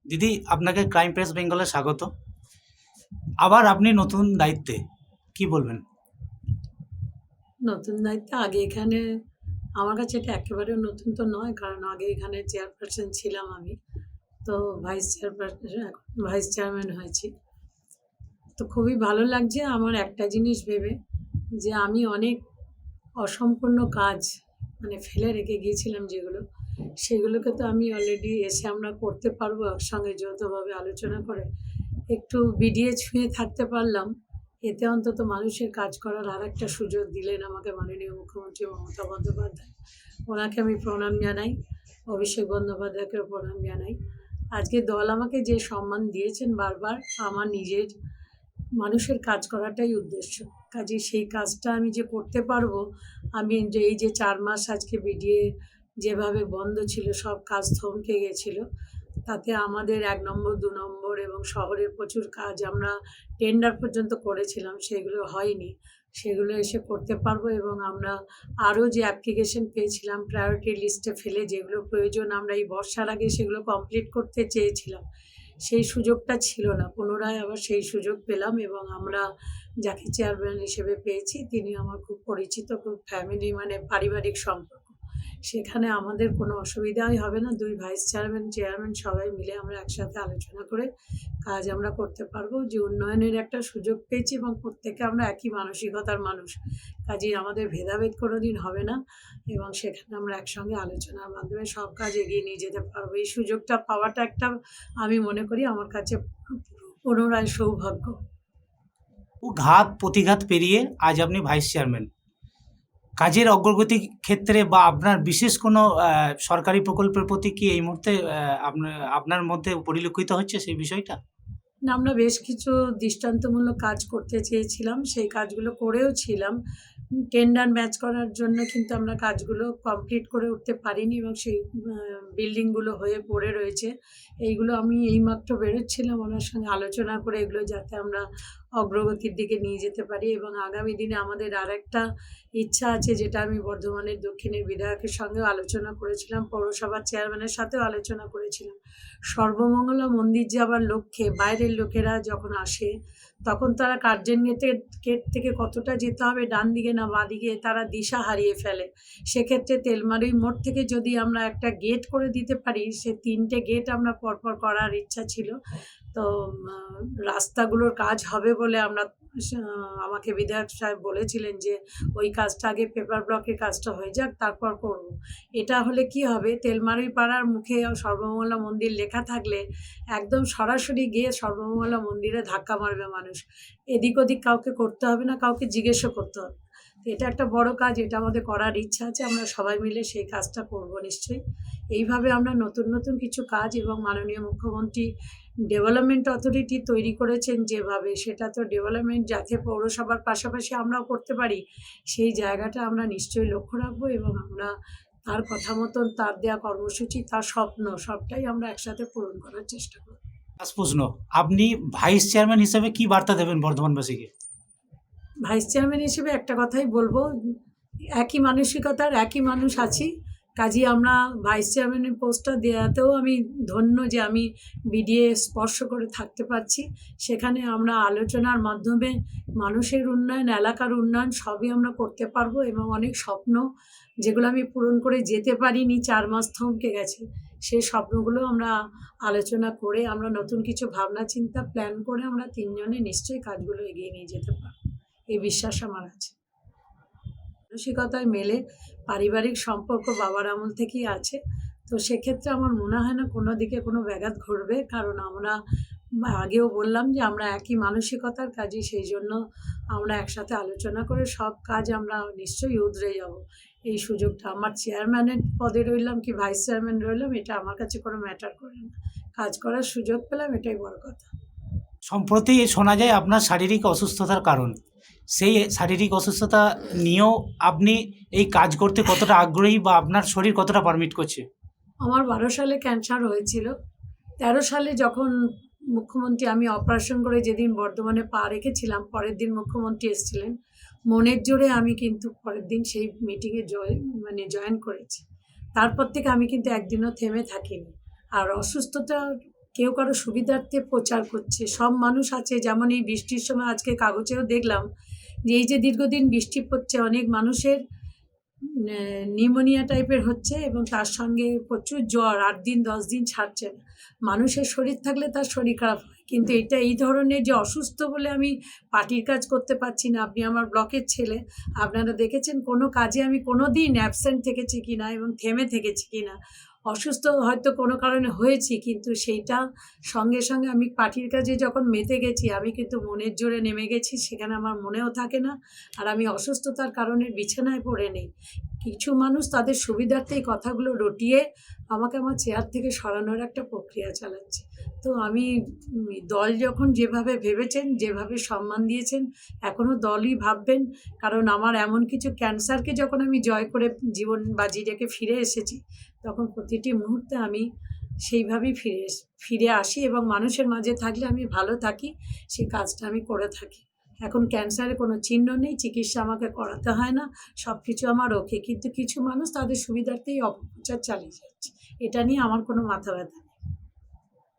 দিদি, আপনাকে crime press বেঙ্গলে স্বাগত। আবার আপনি নতুন দায়িত্বে, কি বলবেন? নতুন দায়িত্বে আগে এখানে আমার কাছে এটা একেবারেও নতুন তো নয়, কারণ আগে এখানে চেয়ারপারসন ছিলাম আমি। তো ভাইস চেয়ারপারসন, এখন ভাইস চেয়ারম্যান হয়েছি। তো খুবই ভালো লাগছে আমার একটা জিনিস ভেবে, যে আমি অনেক অসম্পূর্ণ কাজ মানে ফেলে রেখে গিয়েছিলাম যেগুলো, সেগুলোকে তো আমি অলরেডি এসে আমরা করতে পারবো একসঙ্গে যৌথভাবে আলোচনা করে। একটু বিডিয়ে ছুঁয়ে থাকতে পারলাম, এতে অন্তত মানুষের কাজ করার আর একটা সুযোগ দিলেন আমাকে মাননীয় মুখ্যমন্ত্রী মমতা বন্দ্যোপাধ্যায়। ওনাকে আমি প্রণাম জানাই, অভিষেক বন্দ্যোপাধ্যায়কেও প্রণাম জানাই। আজকে দল আমাকে যে সম্মান দিয়েছেন বারবার, আমার নিজের মানুষের কাজ করাটাই উদ্দেশ্য। কাজে সেই কাজটা আমি যে করতে পারবো, আমি যে এই যে 4 মাস আজকে বিডিএ যেভাবে বন্ধ ছিল, সব কাজ থমকে গেছিল, তাতে আমাদের 1 নম্বর 2 নম্বর এবং শহরের প্রচুর কাজ আমরা টেন্ডার পর্যন্ত করেছিলাম, সেগুলো হয়নি। সেগুলো এসে করতে পারবো এবং আমরা আরও যে অ্যাপ্লিকেশন পেয়েছিলাম প্রায়োরিটি লিস্টে ফেলে, যেগুলো প্রয়োজন আমরা এই বর্ষার আগে সেগুলো কমপ্লিট করতে চেয়েছিলাম, সেই সুযোগটা ছিল না। পুনরায় আবার সেই সুযোগ পেলাম এবং আমরা যাকে চেয়ারম্যান হিসেবে পেয়েছি তিনি আমার খুব পরিচিত, খুব ফ্যামিলি মানে পারিবারিক সম্পর্ক। সেখানে আমাদের কোনো অসুবিধাই হবে না। 2 ভাইস চেয়ারম্যান, চেয়ারম্যান সবাই মিলে আমরা একসাথে আলোচনা করে কাজ আমরা করতে পারবো। যে উন্নয়নের একটা সুযোগ পেয়েছি এবং প্রত্যেকে আমরা একই মানসিকতার মানুষ। কাজেই আমাদের ভেদাভেদ কোনোদিন হবে না এবং সেখানে আমরা একসঙ্গে আলোচনার মাধ্যমে সব কাজ এগিয়ে নিয়ে যেতে পারবো। এই সুযোগটা পাওয়াটা একটা, আমি মনে করি আমার কাছে পুনরায় সৌভাগ্য। ঘাত প্রতিঘাত পেরিয়ে আজ আপনি ভাইস চেয়ারম্যান। কাজের অগ্রগতির ক্ষেত্রে বা আপনার বিশেষ কোনো সরকারি প্রকল্পের প্রতি কি এই মুহূর্তে আপনার মধ্যে পরিলক্ষিত হচ্ছে সেই বিষয়টা? না, আমরা বেশ কিছু দৃষ্টান্তমূলক কাজ করতে চেয়েছিলাম, সেই কাজগুলো করেও ছিলাম। টেন্ডার ম্যাচ করার জন্য কিন্তু আমরা কাজগুলো কমপ্লিট করে উঠতে পারিনি এবং সেই বিল্ডিংগুলো হয়ে পড়ে রয়েছে। এইগুলো আমি এইমাত্র বেরোচ্ছিলাম ওনার সঙ্গে আলোচনা করে, এগুলো যাতে আমরা অগ্রগতির দিকে নিয়ে যেতে পারি এবং আগামী দিনে আমাদের আরেকটা ইচ্ছা আছে, যেটা আমি বর্ধমানের দক্ষিণের বিধায়কের সঙ্গেও আলোচনা করেছিলাম, পৌরসভার চেয়ারম্যানের সাথেও আলোচনা করেছিলাম। সর্বমঙ্গলা মন্দির যাবার লক্ষ্যে বাইরের লোকেরা যখন আসে, তখন তারা কার্জন গেট থেকে কতটা যেতে হবে ডান দিকে না বাঁ দিকে, তারা দিশা হারিয়ে ফেলে। সেক্ষেত্রে তেলমারি মোড় থেকে যদি আমরা একটা গেট করে দিতে পারি, সে 3টে গেট আমরা পরপর করার ইচ্ছা ছিল। তো রাস্তাগুলোর কাজ হবে বলে আমরা আমাকে বিধায়ক সাহেব বলেছিলেন যে ওই কাজটা আগে পেপার ব্লকের কাজটা হয়ে যাক, তারপর করব। এটা হলে কি হবে, তেলমারি পাড়ার মুখে সর্বমঙ্গলা মন্দির লেখা থাকলে একদম সরাসরি গিয়ে সর্বমঙ্গলা মন্দিরে ধাক্কা মারবে মানুষ। এদিক ওদিক কাউকে করতে হবে না, কাউকে জিজ্ঞেসও করতে হবে না। তো এটা একটা বড় কাজ, এটা আমাদের করার ইচ্ছা আছে, আমরা সবাই মিলে সেই কাজটা করব নিশ্চয়ই। এইভাবে আমরা নতুন নতুন কিছু কাজ, এবং মাননীয় মুখ্যমন্ত্রী ডেভেলপমেন্ট অথরিটি তৈরি করেছেন যেভাবে, সেটা তো ডেভেলপমেন্ট যাতে পৌরসভার পাশাপাশি আমরাও করতে পারি, সেই জায়গাটা আমরা নিশ্চয়ই লক্ষ্য রাখবো এবং আমরা তার কথা মতন, তার দেওয়া কর্মসূচি, তার স্বপ্ন, সবটাই আমরা একসাথে পূরণ করার চেষ্টা করব। লাস্ট প্রশ্ন, আপনি ভাইস চেয়ারম্যান হিসেবে কি বার্তা দেবেন বর্ধমানবাসীকে? ভাইস চেয়ারম্যান হিসেবে একটা কথাই বলবো, একই মানসিকতার একই মানুষ আছি। কাজেই আমরা ভাইস চেয়ারম্যানের পোস্টটা দেওয়াতেও আমি ধন্য যে আমি বিডিএ স্পর্শ করে থাকতে পারছি। সেখানে আমরা আলোচনার মাধ্যমে মানুষের উন্নয়ন, এলাকার উন্নয়ন সবই আমরা করতে পারবো এবং অনেক স্বপ্ন যেগুলো আমি পূরণ করে যেতে পারিনি, 4 মাস থমকে গেছে, সেই স্বপ্নগুলো আমরা আলোচনা করে, আমরা নতুন কিছু ভাবনা চিন্তা প্ল্যান করে আমরা 3 জনে নিশ্চয়ই কাজগুলো এগিয়ে নিয়ে যেতে পারবো, এই বিশ্বাস আমার আছে। মানসিকতায় মেলে, পারিবারিক সম্পর্ক বাবার আমল থেকেই আছে। তো সেক্ষেত্রে আমার মনে হয় না কোনো দিকে কোনো ব্যাঘাত ঘটবে, কারণ আমরা আগেও বললাম যে আমরা একই মানসিকতার, কাজই সেই জন্য আমরা একসাথে আলোচনা করে সব কাজ আমরা নিশ্চয়ই উতরে যাব। এই সুযোগটা আমার চেয়ারম্যানের পদে রইলাম কি ভাইস চেয়ারম্যান রইলাম, এটা আমার কাছে কোনো ম্যাটার করে না। কাজ করার সুযোগ পেলাম, এটাই বড় কথা। সম্প্রতি শোনা যায় আপনার শারীরিক অসুস্থতার কারণ, সেই শারীরিক অসুস্থতা নিয়েও আপনি এই কাজ করতে কতটা আগ্রহী বা আপনার শরীর কতটা পারমিট করছে? আমার 12 সালে ক্যান্সার হয়েছিল। 13 সালে যখন মুখ্যমন্ত্রী, আমি অপারেশন করে যেদিন বর্ধমানে পা রেখেছিলাম, পরের দিন মুখ্যমন্ত্রী এসেছিলেন। মনের জোরে আমি কিন্তু পরের দিন সেই মিটিংয়ে জয়েন করেছি। তারপর থেকে আমি কিন্তু একদিনও থেমে থাকিনি। আর অসুস্থতা কেউ কারো সুবিধার্থে প্রচার করছে। সব মানুষ আছে, যেমন এই বৃষ্টির সময় আজকে কাগজেও দেখলাম যে এই যে দীর্ঘদিন বৃষ্টি পড়ছে, অনেক মানুষের নিউমোনিয়া টাইপের হচ্ছে এবং তার সঙ্গে প্রচুর জ্বর, 8 দিন 10 দিন ছাড়ছে না। মানুষের শরীর থাকলে তার শরীর খারাপ হয়, কিন্তু এটা এই ধরনের যে অসুস্থ বলে আমি পার্টির কাজ করতে পারছি না। আপনি আমার ব্লকের ছেলে, আপনারা দেখেছেন কোনো কাজে আমি কোনো দিন অ্যাবসেন্ট থেকেছি কিনা এবং থেমে থেকেছি কিনা। অসুস্থ হয়তো কোনো কারণে হয়েছি, কিন্তু সেইটা সঙ্গে সঙ্গে আমি পার্টির কাজে যখন মেতে গেছি, আমি কিন্তু মনের জোরে নেমে গেছি, সেখানে আমার মনেও থাকে না। আর আমি অসুস্থতার কারণে বিছানায় পড়ে নেই। কিছু মানুষ তাদের সুবিধার্থে এই কথাগুলো রটিয়ে আমাকে আমার চেয়ার থেকে সরানোর একটা প্রক্রিয়া চালাচ্ছে। তো আমি দল যখন যেভাবে ভেবেছেন, যেভাবে সম্মান দিয়েছেন, এখনও দলই ভাববেন। কারণ আমার এমন কিছু ক্যান্সারকে যখন আমি জয় করে জীবন বাজি রেখে ফিরে এসেছি, তখন প্রতিটি মুহূর্তে আমি সেইভাবেই ফিরে আসি এবং মানুষের মাঝে থাকলে আমি ভালো থাকি, সেই কাজটা আমি করে থাকি। এখন ক্যান্সারের কোনো চিহ্ন নেই, চিকিৎসা আমাকে করাতে হয় না, সব কিছু আমার ওকে। কিন্তু কিছু মানুষ তাদের সুবিধার্থেই অপপ্রচার চালিয়ে যাচ্ছে, এটা নিয়ে আমার কোনো মাথা ব্যথা নেই।